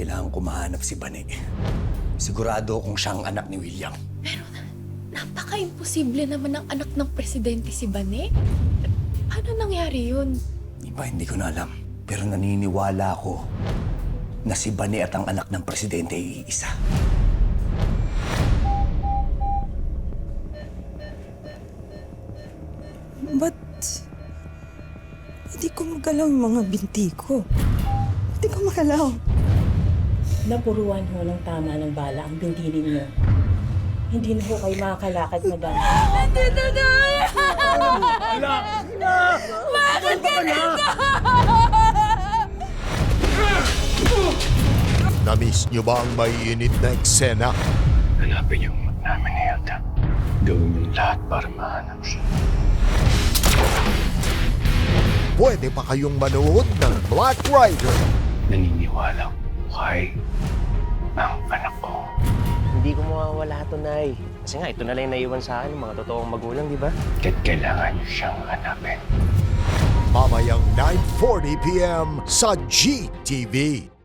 kailangan ko mahanap si Bane. Sigurado akong siyang anak ni William. Pero napaka-imposible naman ng anak ng presidente si Bane. Paano nangyari yun? Iba, hindi ko na alam. Pero naniniwala ako na si Bane at ang anak ng presidente ay iisa. Ba't hindi ko magalaw yung mga binti ko? Hindi ko magalaw. Napuruan ho ng tama ng bala ang binti ninyo. Hindi na ho kayo makakalakad, madam. Nandito na! Bakit ganito? Na-miss nyo ba ang maiinit na eksena? Hanapin yung namin ni Hilda. Gawin yung lahat para mahanap siya. Pwede pa kayong manood ng Black Rider. Naniniwala ko kay ang anak ko. Hindi ko mawawala ito, Nay. Kasi nga, ito na lang yung naiwan sa akin ng mga totoong magulang, di ba? At kailangan niyo siyang hanapin. Mamayang 9:40 p.m. sa GTV.